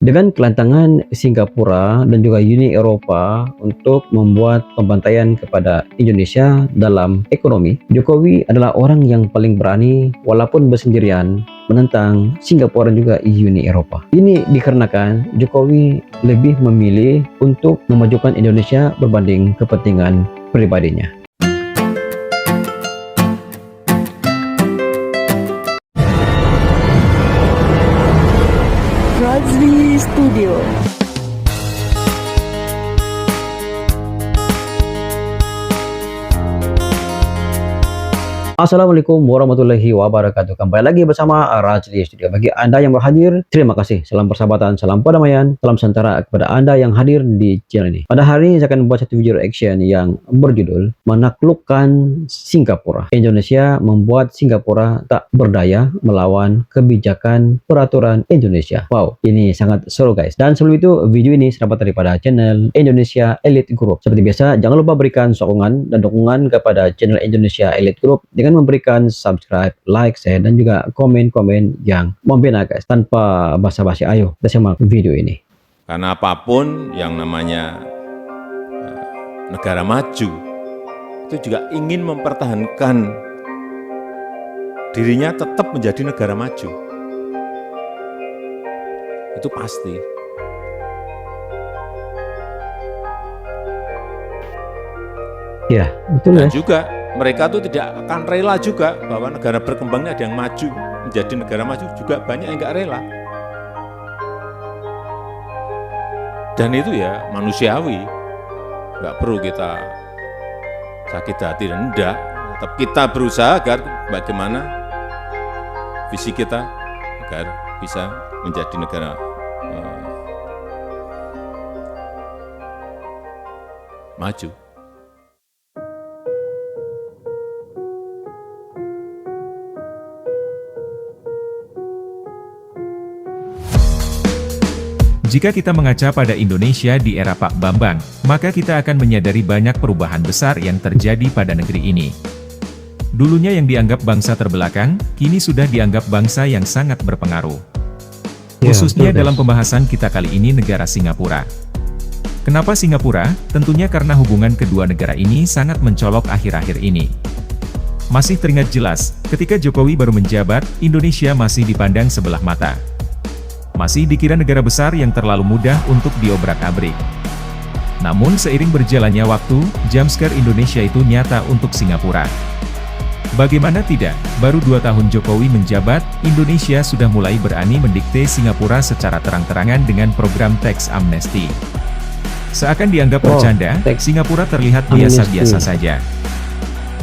Dengan kelantangan Singapura dan juga Uni Eropa untuk membuat pembantaian kepada Indonesia dalam ekonomi, Jokowi adalah orang yang paling berani walaupun bersendirian menentang Singapura dan juga Uni Eropa. Ini dikarenakan Jokowi lebih memilih untuk memajukan Indonesia berbanding kepentingan pribadinya. Razvi Studio. Assalamualaikum warahmatullahi wabarakatuh. Kembali lagi bersama Razvi Studio. Bagi Anda yang berhadir, terima kasih. Salam persahabatan, salam perdamaian, salam sejahtera kepada Anda yang hadir di channel ini. Pada hari ini saya akan membuat satu video reaction yang berjudul Menaklukkan Singapura. Indonesia membuat Singapura tak berdaya melawan kebijakan peraturan Indonesia. Wow, ini sangat seru guys. Dan sebelum itu, video ini saya dapat daripada channel Indonesia Elite Group. Seperti biasa, jangan lupa berikan sokongan dan dukungan kepada channel Indonesia Elite Group dengan memberikan subscribe, like, share, dan juga komen-komen yang membina guys. Tanpa basa-basi, ayo kita simak video ini. Karena apapun yang namanya negara maju itu juga ingin mempertahankan dirinya tetap menjadi negara maju. Itu pasti. Ya, betul Dan ya. juga mereka tuh tidak akan rela juga bahwa negara berkembangnya ada yang maju menjadi negara maju, juga banyak yang nggak rela. Dan itu ya manusiawi, nggak perlu kita sakit hati dan enggak. Tetap kita berusaha agar bagaimana visi kita agar bisa menjadi negara maju. Jika kita mengaca pada Indonesia di era Pak Bambang, maka kita akan menyadari banyak perubahan besar yang terjadi pada negeri ini. Dulunya yang dianggap bangsa terbelakang, kini sudah dianggap bangsa yang sangat berpengaruh. Ya, Khususnya betul, dalam guys. pembahasan kita kali ini negara Singapura. Kenapa Singapura? Tentunya karena hubungan kedua negara ini sangat mencolok akhir-akhir ini. Masih teringat jelas, ketika Jokowi baru menjabat, Indonesia masih dipandang sebelah mata. Masih dikira negara besar yang terlalu mudah untuk diobrak-abrik. Namun seiring berjalannya waktu, jumpscare Indonesia itu nyata untuk Singapura. Bagaimana tidak, baru 2 tahun Jokowi menjabat, Indonesia sudah mulai berani mendikte Singapura secara terang-terangan dengan program tax amnesty. Seakan dianggap bercanda, Singapura terlihat biasa-biasa saja.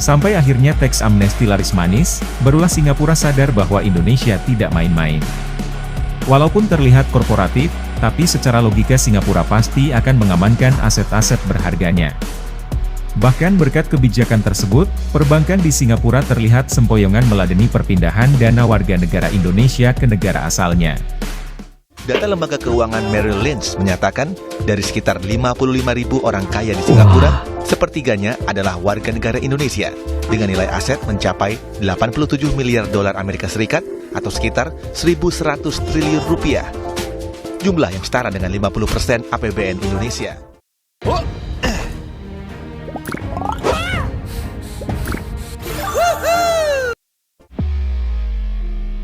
Sampai akhirnya tax amnesty laris manis, barulah Singapura sadar bahwa Indonesia tidak main-main. Walaupun terlihat korporatif, tapi secara logika Singapura pasti akan mengamankan aset-aset berharganya. Bahkan berkat kebijakan tersebut, perbankan di Singapura terlihat sempoyongan meladeni perpindahan dana warga negara Indonesia ke negara asalnya. Data lembaga keuangan Merrill Lynch menyatakan, dari sekitar 55.000 orang kaya di Singapura, sepertiganya adalah warga negara Indonesia, dengan nilai aset mencapai 87 miliar dolar Amerika Serikat atau sekitar 1.100 triliun rupiah. Jumlah yang setara dengan 50% APBN Indonesia.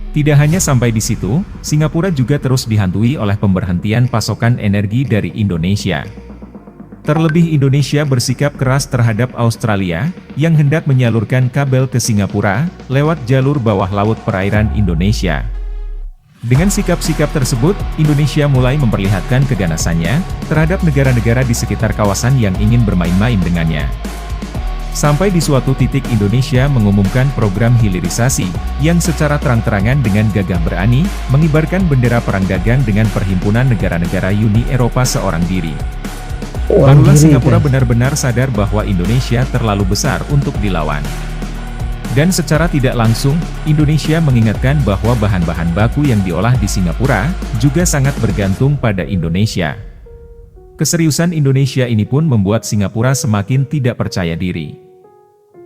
Tidak hanya sampai di situ, Singapura juga terus dihantui oleh pemberhentian pasokan energi dari Indonesia. Terlebih Indonesia bersikap keras terhadap Australia, yang hendak menyalurkan kabel ke Singapura, lewat jalur bawah laut perairan Indonesia. Dengan sikap-sikap tersebut, Indonesia mulai memperlihatkan keganasannya, terhadap negara-negara di sekitar kawasan yang ingin bermain-main dengannya. Sampai di suatu titik Indonesia mengumumkan program hilirisasi, yang secara terang-terangan dengan gagah berani, mengibarkan bendera perang dagang dengan Perhimpunan Negara-Negara Uni Eropa seorang diri. Barulah Singapura benar-benar sadar bahwa Indonesia terlalu besar untuk dilawan. Dan secara tidak langsung, Indonesia mengingatkan bahwa bahan-bahan baku yang diolah di Singapura, juga sangat bergantung pada Indonesia. Keseriusan Indonesia ini pun membuat Singapura semakin tidak percaya diri.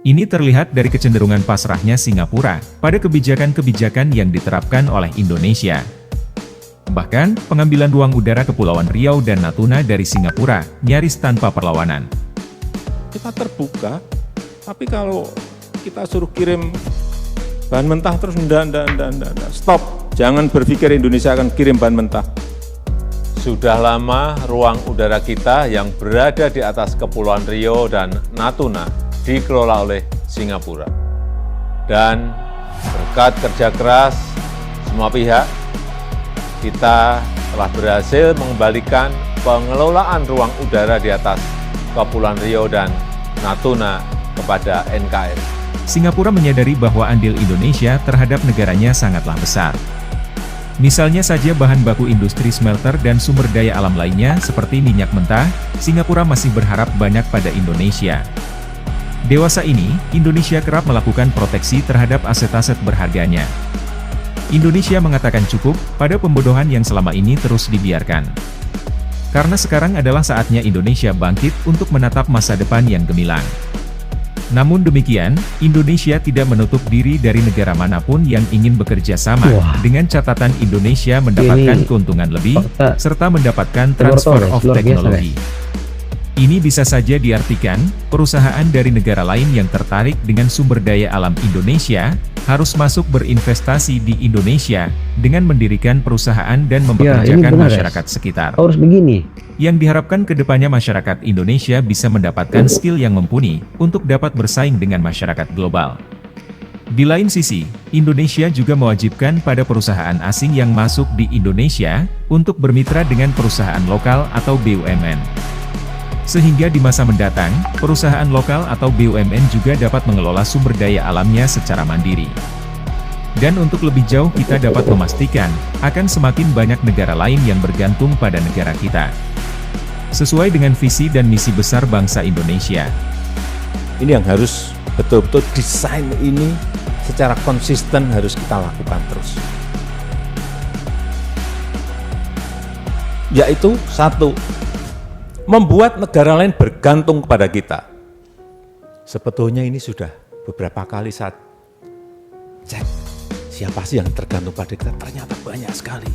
Ini terlihat dari kecenderungan pasrahnya Singapura pada kebijakan-kebijakan yang diterapkan oleh Indonesia. Bahkan, pengambilan ruang udara Kepulauan Riau dan Natuna dari Singapura nyaris tanpa perlawanan. Kita terbuka, tapi kalau kita suruh kirim bahan mentah terus enggak. Stop, jangan berpikir Indonesia akan kirim bahan mentah. Sudah lama ruang udara kita yang berada di atas Kepulauan Riau dan Natuna dikelola oleh Singapura. Dan berkat kerja keras semua pihak, kita telah berhasil mengembalikan pengelolaan ruang udara di atas Kepulauan Riau dan Natuna kepada NKRI. Singapura menyadari bahwa andil Indonesia terhadap negaranya sangatlah besar. Misalnya saja bahan baku industri smelter dan sumber daya alam lainnya seperti minyak mentah, Singapura masih berharap banyak pada Indonesia. Dewasa ini, Indonesia kerap melakukan proteksi terhadap aset-aset berharganya. Indonesia mengatakan cukup pada pembodohan yang selama ini terus dibiarkan. Karena sekarang adalah saatnya Indonesia bangkit untuk menatap masa depan yang gemilang. Namun demikian, Indonesia tidak menutup diri dari negara manapun yang ingin bekerja sama, dengan catatan Indonesia mendapatkan keuntungan lebih, serta mendapatkan transfer of technology. Ini bisa saja diartikan, perusahaan dari negara lain yang tertarik dengan sumber daya alam Indonesia, harus masuk berinvestasi di Indonesia, dengan mendirikan perusahaan dan mempekerjakan masyarakat sekitar. Harus begini. Yang diharapkan ke depannya masyarakat Indonesia bisa mendapatkan skill yang mumpuni untuk dapat bersaing dengan masyarakat global. Di lain sisi, Indonesia juga mewajibkan pada perusahaan asing yang masuk di Indonesia untuk bermitra dengan perusahaan lokal atau BUMN. Sehingga di masa mendatang, perusahaan lokal atau BUMN juga dapat mengelola sumber daya alamnya secara mandiri. Dan untuk lebih jauh kita dapat memastikan, akan semakin banyak negara lain yang bergantung pada negara kita. Sesuai dengan visi dan misi besar bangsa Indonesia. Ini yang harus betul-betul desain ini secara konsisten harus kita lakukan terus. Yaitu satu, membuat negara lain bergantung kepada kita. Sebetulnya ini sudah beberapa kali saya cek, siapa sih yang tergantung pada kita, ternyata banyak sekali.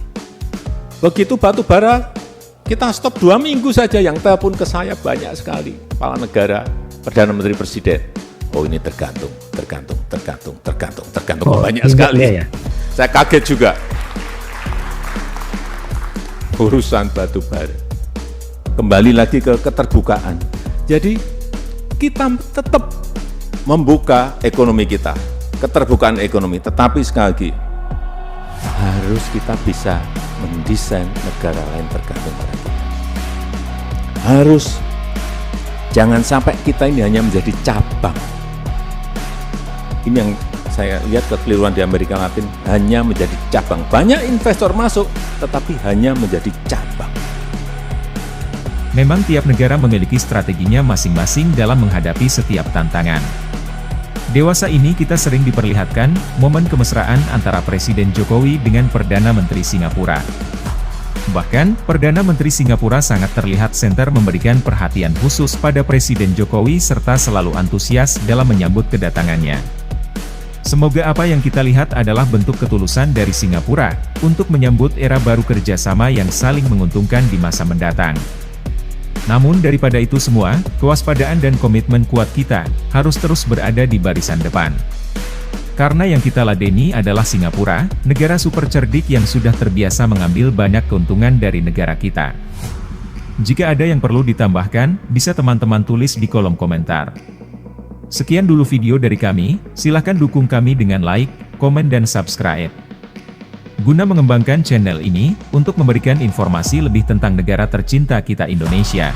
Begitu batu bara, kita stop 2 minggu saja, yang telepon ke saya banyak sekali. Kepala negara, Perdana Menteri, Presiden. Oh ini tergantung. Banyak sekali. Ya. Saya kaget juga. Urusan batu bara. Kembali lagi ke keterbukaan. Jadi kita tetap membuka ekonomi kita. Keterbukaan ekonomi. Tetapi sekali lagi, harus kita bisa mendesain negara lain tergantung pada kita. Harus, jangan sampai kita ini hanya menjadi cabang. Ini yang saya lihat kekeliruan di Amerika Latin, hanya menjadi cabang. Banyak investor masuk, tetapi hanya menjadi cabang. Memang tiap negara memiliki strateginya masing-masing dalam menghadapi setiap tantangan. Dewasa ini kita sering diperlihatkan momen kemesraan antara Presiden Jokowi dengan Perdana Menteri Singapura. Bahkan, Perdana Menteri Singapura sangat terlihat senter memberikan perhatian khusus pada Presiden Jokowi serta selalu antusias dalam menyambut kedatangannya. Semoga apa yang kita lihat adalah bentuk ketulusan dari Singapura untuk menyambut era baru kerjasama yang saling menguntungkan di masa mendatang. Namun daripada itu semua, kewaspadaan dan komitmen kuat kita harus terus berada di barisan depan. Karena yang kita ladeni adalah Singapura, negara super cerdik yang sudah terbiasa mengambil banyak keuntungan dari negara kita. Jika ada yang perlu ditambahkan, bisa teman-teman tulis di kolom komentar. Sekian dulu video dari kami, silahkan dukung kami dengan like, komen dan subscribe. Guna mengembangkan channel ini, untuk memberikan informasi lebih tentang negara tercinta kita Indonesia.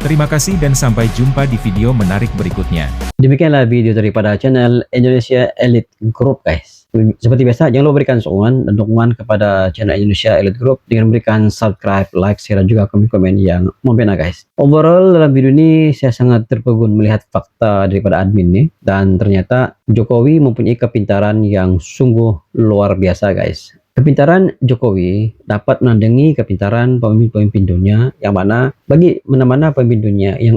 Terima kasih dan sampai jumpa di video menarik berikutnya. Demikianlah video daripada channel Indonesia Elite Group guys. Seperti biasa, jangan lupa berikan sokongan dan dukungan kepada channel Indonesia Elite Group dengan memberikan subscribe, like, share, dan juga komen-komen yang membina guys. Overall dalam video ini saya sangat terpegun melihat fakta daripada admin nih, dan ternyata Jokowi mempunyai kepintaran yang sungguh luar biasa guys. Kepintaran Jokowi dapat menandingi kepintaran pemimpin-pemimpin dunia, yang mana bagi mana-mana pemimpin dunia yang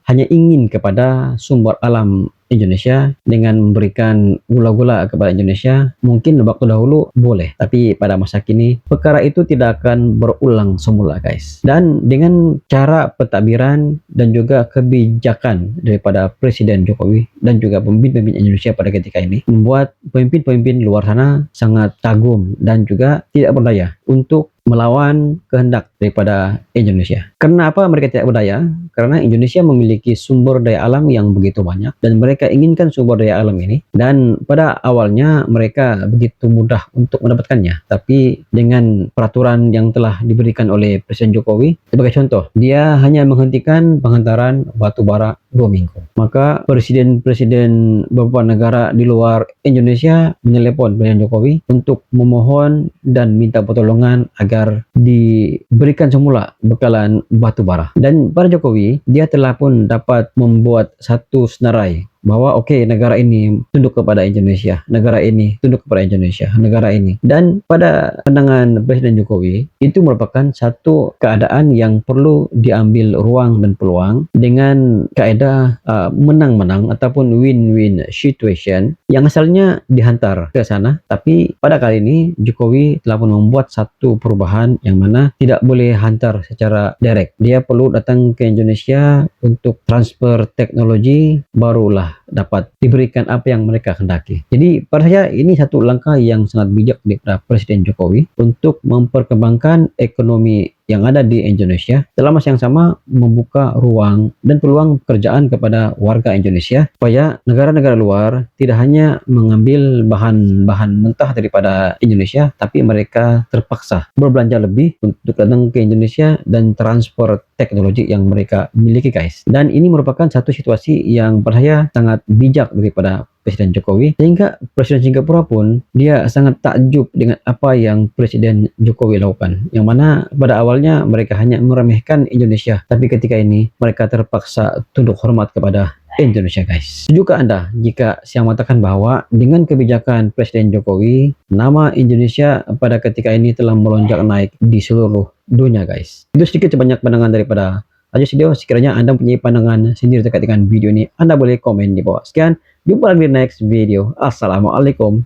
hanya ingin kepada sumber alam Indonesia dengan memberikan gula-gula kepada Indonesia, mungkin waktu dahulu boleh, tapi pada masa kini perkara itu tidak akan berulang semula guys. Dan dengan cara pentadbiran dan juga kebijakan daripada Presiden Jokowi dan juga pemimpin-pemimpin Indonesia pada ketika ini membuat pemimpin-pemimpin luar sana sangat kagum dan juga tidak berdaya untuk melawan kehendak daripada Indonesia. Kenapa mereka tidak berdaya? Karena Indonesia memiliki sumber daya alam yang begitu banyak dan mereka inginkan sumber daya alam ini, dan pada awalnya mereka begitu mudah untuk mendapatkannya. Tapi dengan peraturan yang telah diberikan oleh Presiden Jokowi, sebagai contoh, dia hanya menghentikan penghantaran batu bara 2 minggu. Maka presiden-presiden beberapa negara di luar Indonesia menelepon Presiden Jokowi untuk memohon dan minta pertolongan agar diberikan semula bekalan batu bara. Dan pada Jokowi, dia telah pun dapat membuat satu senarai bahwa negara ini tunduk kepada Indonesia, negara ini tunduk kepada Indonesia, negara ini. Dan pada pandangan Presiden Jokowi, itu merupakan satu keadaan yang perlu diambil ruang dan peluang dengan kaedah menang-menang ataupun win-win situation yang asalnya dihantar ke sana. Tapi pada kali ini Jokowi telah pun membuat satu perubahan yang mana tidak boleh hantar secara direct. Dia perlu datang ke Indonesia untuk transfer teknologi, barulah dapat diberikan apa yang mereka hendaki. Jadi pada saya ini satu langkah yang sangat bijak daripada Presiden Jokowi untuk memperkembangkan ekonomi yang ada di Indonesia, dalam masa yang sama membuka ruang dan peluang pekerjaan kepada warga Indonesia supaya negara-negara luar tidak hanya mengambil bahan-bahan mentah daripada Indonesia, tapi mereka terpaksa berbelanja lebih untuk datang ke Indonesia dan transfer teknologi yang mereka miliki guys. Dan ini merupakan satu situasi yang pada saya sangat bijak daripada Presiden Jokowi, sehingga Presiden Singapura pun dia sangat takjub dengan apa yang Presiden Jokowi lakukan, yang mana pada awalnya mereka hanya meremehkan Indonesia, tapi ketika ini mereka terpaksa tunduk hormat kepada Indonesia guys. Sejukah Anda jika saya mengatakan bahwa dengan kebijakan Presiden Jokowi, nama Indonesia pada ketika ini telah melonjak naik di seluruh dunia guys. Itu sedikit sebanyak pandangan daripada Ajo Studio. Sekiranya Anda punya pandangan sendiri terkait dengan video ini, Anda boleh komen di bawah. Sekian, jumpa lagi di next video. Assalamualaikum,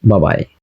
bye bye.